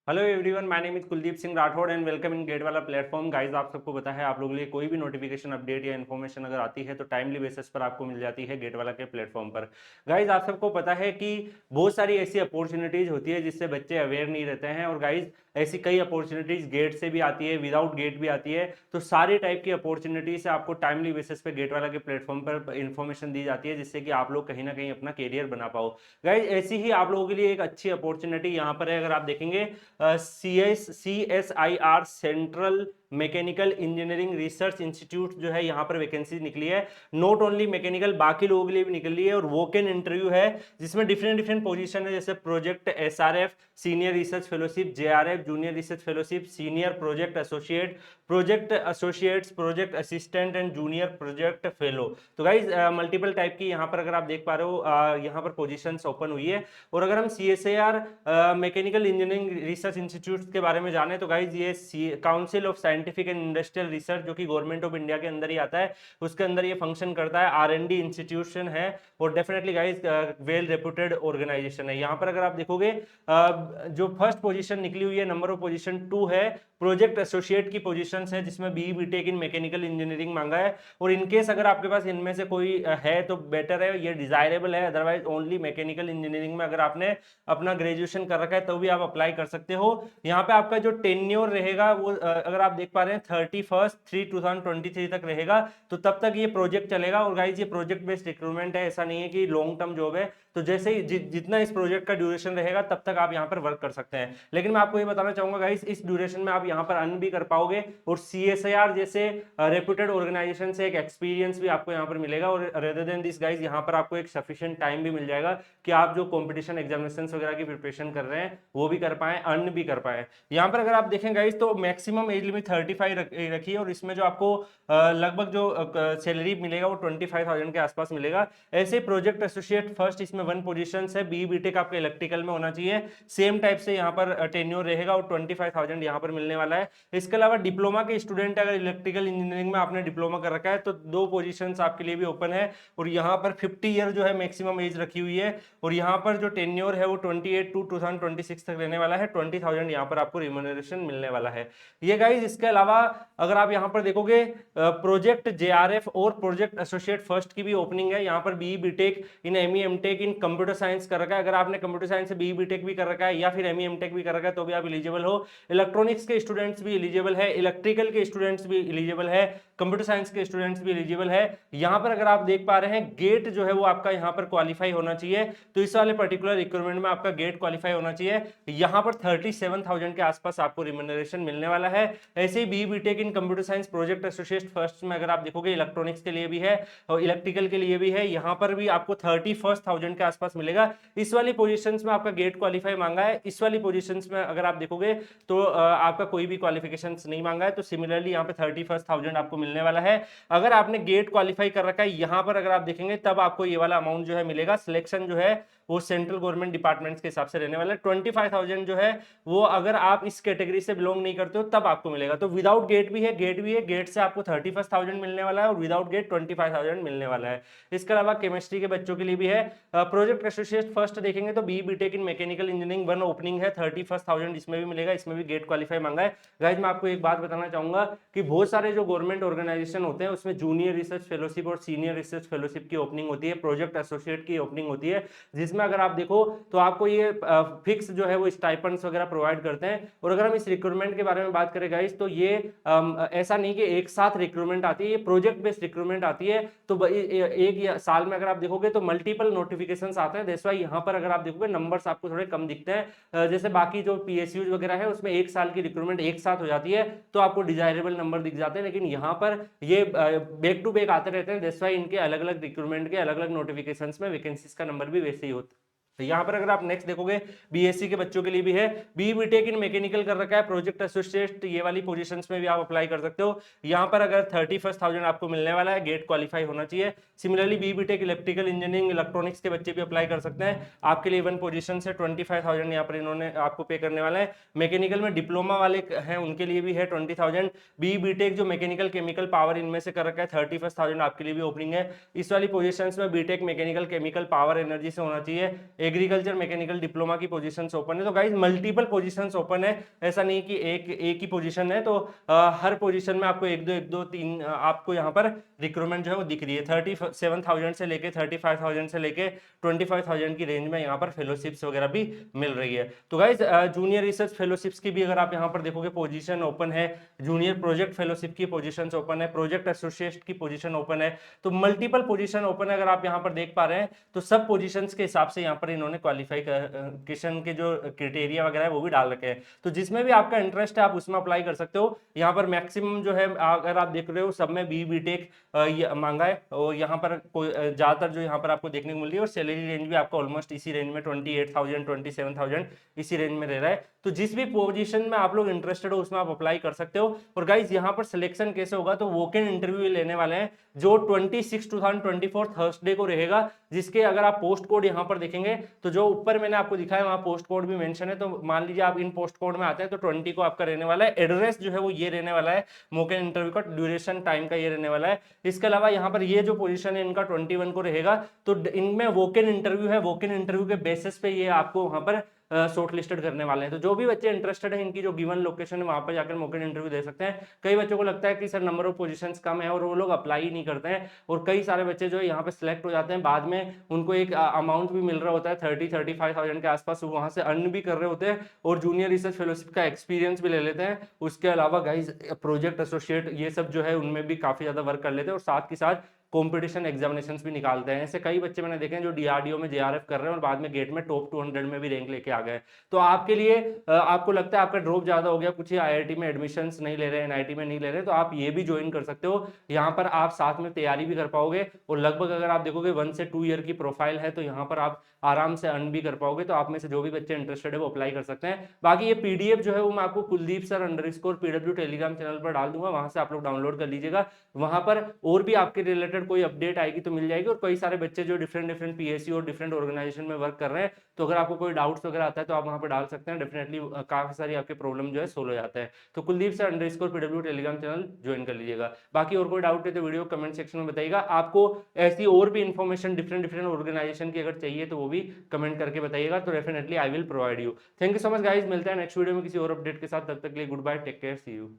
Hello everyone, my name is Kuldeep Singh Rathore and welcome in GATE वाला platform. Guys, आप सबको पता है आप लोगों के लिए कोई भी नोटिफिकेशन अपडेट या इन्फॉर्मेशन अगर आती है तो टाइमली बेसिस पर आपको मिल जाती है गेट वाला के प्लेटफॉर्म पर। गाइस, आप सबको पता है कि बहुत सारी ऐसी अपॉर्चुनिटीज होती है जिससे बच्चे अवेयर नहीं रहते हैं। और गाइस, ऐसी कई अपॉर्चुनिटीज गेट से भी आती है, विदाउट गेट भी आती है। तो सारी टाइप की अपॉर्चुनिटीज से आपको टाइमली बेसिस पे गेट वाला के प्लेटफॉर्म पर इन्फॉर्मेशन दी जाती है, जिससे कि आप लोग कहीं ना कहीं अपना कैरियर बना पाओ। गाइस, ऐसी ही आप लोगों के लिए एक अच्छी अपॉर्चुनिटी यहाँ पर है। अगर आप देखेंगे CSIR central mechanical engineering research institute जो है, यहाँ पर वैकेंसी निकली है। नॉट ओनली मैकेनिकल, बाकी लोगों के लिए भी निकली है। और वॉक इन इंटरव्यू है जिसमें डिफरेंट डिफरेंट पोजीशन है, जैसे project SRF, senior research fellowship, JRF junior research fellowship, senior project associate, project associates, project assistant and junior project fellow. तो गाइज मल्टीपल टाइप की यहाँ पर अगर आप देख पा रहे हो, यहाँ पर पोजीशंस ओपन हुई है। और अगर हम CSIR mechanical engineering research institute के बारे में जाने तो गाइज ये council of scientific and industrial research, जो कि गवर्नमेंट ऑफ इंडिया के अंदर ही आता है, उसके अंदर ये फंक्शन करता है। R&D इंस्टीट्यूशन है और definitely guys well reputed organisation है। यहाँ पर अगर आप देखोगे जो फर्स्ट पोजीशन निकली हुई है, नंबर ऑफ पोजीशन 2 है, प्रोजेक्ट एसोसिएट की पोजीशंस है, जिसमें BE/BTech इन मैकेनिकल इंजीनियरिंग मांगा है। और इनकेस अगर आपके पास इनमें से कोई है तो बेटर है, ये डिजायरेबल है। अदरवाइज ओनली मैकेनिकल इंजीनियरिंग में अगर आपने अपना ग्रेजुएशन कर रखा है तो भी आप अप्लाई कर सकते हो। यहाँ पे आपका जो टेन्योर रहेगा वो अगर आप देख पा रहे हैं 31/3/2023 तक रहेगा। तो तब तक ये प्रोजेक्ट चलेगा। और गाइज, ये प्रोजेक्ट बेस्ड रिक्रूटमेंट है, ऐसा नहीं है कि लॉन्ग टर्म जॉब है। तो जैसे ही जितना इस प्रोजेक्ट का ड्यूरेशन रहेगा तब तक आप यहाँ पर वर्क कर सकते हैं। लेकिन मैं आपको ये बताना चाहूंगा गाइस, इस ड्यूरेशन में आप यहाँ पर अर्न भी कर पाओगे और CSIR जैसे रेप्यूटेड ऑर्गेनाइजेशन से एक एक्सपीरियंस भी आपको यहाँ पर मिलेगा। और रेदर देन दिस गाइस, यहाँ पर आपको एक सफिशिएंट टाइम भी मिल जाएगा कि आप जो कॉम्पिटिशन एग्जामिनेशन वगैरह की प्रिपरेशन कर रहे हैं वो भी कर पाए, अर्न भी कर पाए। यहाँ पर अगर आप देखें गाइस तो मैक्सिमम एज लिमिट 35 रखी है। और इसमें जो आपको लगभग जो सैलरी मिलेगा वो 25,000 के आसपास मिलेगा। ऐसे प्रोजेक्ट एसोसिएट फर्स्ट, इसमें 1 पोजीशन है। BE/BTech आपका इलेक्ट्रिकल में होना चाहिए। सेम टाइप से यहाँ पर टेन्योर रहेगा और 25,000 यहाँ पर मिलने वाला है। इसके अलावा डिप्लोमा के स्टूडेंट, अगर इलेक्ट्रिकल इंजीनियरिंग में आपने डिप्लोमा कर रखा है तो 2 पोजीशंस आपके लिए भी ओपन है। और यहाँ पर 50 ईयर जो है मैक्सिमम एज रखी हुई है। और यहाँ पर जो टेन्योर है वो 28/2/2026 तक रहने वाला है। 20,000 यहाँ पर आपको रिम्यूनरेशन मिलने वाला है। ये गाइज, इसके अलावा अगर आप यहाँ पर देखोगे प्रोजेक्ट JRF और प्रोजेक्ट एसोसिएट फर्स्ट की भी ओपनिंग है। यहाँ पर BE/BTech इन ME/MTech इन कंप्यूटर साइंस कर रखा है। अगर आपने कंप्यूटर साइंस से BE/BTech भी कर रखा है या फिर ME/MTech भी कर रखा है तो भी आप एलिजिबल हो। इलेक्ट्रॉनिक्स के स्टूडेंट्स भी एलिजिबल है, इलेक्ट्रिकल के स्टूडेंट्स भी एलिजिबल है, कंप्यूटर साइंस के स्टूडेंट्स भी एलिजिबल है। यहाँ पर अगर आप देख पा रहे हैं गेट जो है वो आपका यहाँ पर क्वालिफाई होना चाहिए। तो इस वाले पर्टिकुलर रिक्रूटमेंट में आपका गेट क्वालिफाई होना चाहिए। यहाँ पर 37,000 के आसपास आपको रिम्यूनरेशन मिलने वाला है। ऐसे ही BE/BTech इन computer science project associate first में अगर आप देखोगे इलेक्ट्रॉनिक्स के लिए भी है और इलेक्ट्रिकल के लिए भी है, यहाँ पर भी आपको 31,000 के आसपास मिलेगा। इस वाली पोजीशंस में आपका गेट क्वालिफाई मांगा है। इस वाली पोजीशंस में अगर आप देखोगे तो आपका कोई भी क्वालिफिकेशंस नहीं मांगा है। तो सिमिलरली यहाँ पे 31,000 आपको मिलने वाला है। अगर आपने गेट क्वालिफाई कर रखा है, यहाँ पर अगर आप देखेंगे तब आपको ये वाला अमाउंट जो है मिलेगा। सिलेक्शन जो है वो सेंट्रल गवर्नमेंट डिपार्टमेंट्स के हिसाब से रहने वाला है। 25,000 जो है वो अगर आप इस कैटेगरी से बिलोंग नहीं करते हो तब आपको मिलेगा। तो विदाउट गेट भी है, गेट भी है। गेट से आपको 31,000 मिलने वाला है और विदाउट गेट 25,000 मिलने वाला है। इसके अलावा केमिस्ट्री के बच्चों के लिए भी है। प्रोजेक्ट एसोसिएट फर्स्ट देखेंगे तो BE/BTech इन मैकेनिकल इंजीनियरिंग 1 ओपनिंग है, 31,000 इसमें भी मिलेगा। इसमें भी गेट क्वालिफाई मांगा है। गाइज, मैं आपको एक बात बताना चाहूंगा कि बहुत सारे जो गवर्नमेंट ऑर्गेनाइजेशन होते हैं उसमें जूनियर रिसर्च फेलोशिप और सीनियर रिसर्च फेलोशिप की ओपनिंग होती है, प्रोजेक्ट एसोसिएट की ओपनिंग होती है, जिसमें अगर आप देखो तो आपको ये फिक्स जो है वो स्टाइपेंड्स वगैरह प्रोवाइड करते हैं। और अगर हम इस रिक्रूटमेंट के बारे में बात करें गाइस तो ये ऐसा नहीं कि एक साथ रिक्रूटमेंट आती है, ये प्रोजेक्ट बेस्ड रिक्रूटमेंट आती है। तो एक साल में अगर आप देखोगे तो मल्टीपल नोटिफिकेशंस आते हैं। दैट्स व्हाई यहाँ पर अगर आप देखोगे नंबर्स आपको थोड़े कम दिखते हैं। जैसे बाकी जो PSUs वगैरह है उसमें एक साल की रिक्रूटमेंट एक साथ हो जाती है तो आपको डिजायरेबल नंबर दिख जाते हैं। लेकिन यहाँ पर ये बैक टू बैक आते रहते हैं। दैट्स व्हाई इनके अलग अलग रिक्रूटमेंट के अलग अलग नोटिफिकेशंस में वैकेंसीज का नंबर भी वैसे ही होता है। तो यहाँ पर अगर आप नेक्स्ट देखोगे BSc के बच्चों के लिए भी है। BE/BTech इन मैकेनिकल कर रखा है, प्रोजेक्ट एसोसिएट ये वाली पोजीशंस में भी आप अप्लाई कर सकते हो। यहाँ पर अगर 31,000 आपको मिलने वाला है, गेट क्वालिफाई होना चाहिए। Similarly BE/BTech electrical engineering electronics के बच्चे भी अप्लाई कर सकते हैं। आपके लिए 1 पोजीशन है, 25,000 यहाँ पर इन्होंने आपको पे करने वाला है। मैकेनिकल में डिप्लोमा वाले हैं उनके लिए भी है 20,000। BE/BTech जो मैकेनिकल केमिकल पावर इनमें से कर रखा है 31,000 आपके लिए भी ओपनिंग है। इस वाली पोजीशन में BTech mechanical chemical power energy से होना चाहिए। एग्रीकल्चर मैकेनिकल डिप्लोमा की पोजीशंस ओपन है। तो गाइज मल्टीपल पोजीशंस ओपन है, ऐसा नहीं कि एक ही पोजीशन है। तो हर पोजीशन में आपको एक दो तीन आपको यहाँ पर रिक्रूटमेंट जो है वो दिख रही है। 37,000 से लेके 35,000 से लेके 25,000 की रेंज में यहाँ पर फेलोशिप्स वगैरह भी मिल रही है। तो गाइज जूनियर रिसर्च फेलोशिप्स की भी अगर आप यहाँ पर देखोगे पोजीशन ओपन है, जूनियर प्रोजेक्ट फेलोशिप की पोजीशंस ओपन है, प्रोजेक्ट एसोसिएट की पोजीशन ओपन है। तो मल्टीपल पोजीशन ओपन है, अगर आप यहाँ पर देख पा रहे हैं तो सब पोजीशंस के हिसाब से यहाँ पर इन्होंने क्वालिफिकेशन के जो क्राइटेरिया वगैरह है वो भी डाल रखे हैं। तो जिसमें भी आपका इंटरेस्ट है आप उसमें अप्लाई कर सकते हो। यहाँ पर मैक्सिमम जो है अगर आप देख रहे हो सब में बी टेक मांगा है, और यहाँ पर ज्यादातर जो यहाँ पर आपको देखने को मिल रही है, और सैलरी रेंज भी आपको ऑलमोस्ट इसी रेंज में 28,000 27,000 इसी रेंज में रह रहा है। तो जिस भी पोजीशन में आप लोग इंटरेस्टेड हो उसमें आप अप्लाई कर सकते हो। और गाइज यहाँ पर सिलेक्शन कैसे होगा, तो वॉक इन इंटरव्यू लेने वाले हैं जो 26/2024 थर्सडे को रहेगा, जिसके अगर आप पोस्ट कोड यहाँ पर देखेंगे तो जो ऊपर मैंने आपको दिखाया वहां पोस्ट कोड भी मेंशन है। तो मान लीजिए आप इन पोस्ट कोड में आते हैं तो 20 को आपका रहने वाला है। एड्रेस जो है वो ये रहने वाला है, वॉक इन इंटरव्यू का ड्यूरेशन टाइम का ये रहने वाला है। इसके अलावा यहाँ पर ये जो पोजीशन है इनका 21 को रहेगा। तो इनमें वॉक इन इंटरव्यू है, वॉक इन इंटरव्यू के बेसिस पे ये आपको वहां पर शॉर्ट लिस्टेड करने वाले हैं। तो जो भी बच्चे इंटरेस्टेड है इनकी जो गिवन लोकेशन है वहां पर जाकर मौके इंटरव्यू दे सकते हैं। कई बच्चों को लगता है कि सर नंबर ऑफ पोजीशंस कम है और वो लोग अप्लाई ही नहीं करते हैं, और कई सारे बच्चे जो है यहाँ पे सिलेक्ट हो जाते हैं, बाद में उनको एक अमाउंट भी मिल रहा होता है 35,000 के आसपास, वहां से अर्न भी कर रहे होते हैं और जूनियर रिसर्च फेलोशिप का एक्सपीरियंस भी ले लेते हैं। उसके अलावा गाइज प्रोजेक्ट एसोसिएट ये सब जो है उनमें भी काफी ज्यादा वर्क कर लेते हैं, और साथ के साथ कॉम्पिटिशन एग्जामिनेशंस भी निकालते हैं। ऐसे कई बच्चे मैंने देखे हैं जो डीआरडीओ में जेआरएफ कर रहे हैं और बाद में गेट में टॉप 200 में भी रैंक लेके आ गए। तो आपके लिए आपको लगता है आपका ड्रॉप ज्यादा हो गया, कुछ ही आईआईटी में एडमिशंस नहीं ले रहे, एनआईटी में नहीं ले रहे, तो आप ये भी ज्वाइन कर सकते हो। यहाँ पर आप साथ में तैयारी भी कर पाओगे, और लगभग अगर आप देखोगे 1 से 2 ईयर की प्रोफाइल है, तो यहाँ पर आप आराम से अर्न भी कर पाओगे। तो आप में से जो भी बच्चे इंटरेस्टेड है वो अप्लाई कर सकते हैं। बाकी ये पीडीएफ जो है वो मैं आपको Kuldeep sir _PW Telegram channel पर डाल दूंगा, वहां से आप लोग डाउनलोड कर लीजिएगा। वहां पर और भी आपके रिलेटेड कोई अपडेट आएगी तो मिल जाएगी, और कई सारे बच्चे जो डिफरेंट पीएससी और डिफरेंट ऑर्गेनाइजेशन में वर्क कर रहे हैं, तो अगर आपको कोई डाउट्स वगैरह आता है तो आप वहां पर डाल सकते हैं। डेफिनेटली काफी सारी आपके प्रॉब्लम जो है सोल्व हो जाता है। तो Kuldeep sir _PW Telegram channel join कर लीजिएगा। बाकी और कोई डाउट है तो वीडियो कमेंट सेक्शन में बताइएगा। आपको ऐसी और भी इन्फॉर्मेशन डिफरेंट ऑर्गेनाइजेशन की अगर चाहिए तो वो भी कमेंट करके बताइएगा, तो definitely I will provide you. Thank you so much guys, मिलते हैं नेक्स्ट वीडियो में किसी और अपडेट के साथ। तब तक के लिए goodbye, take care, see you.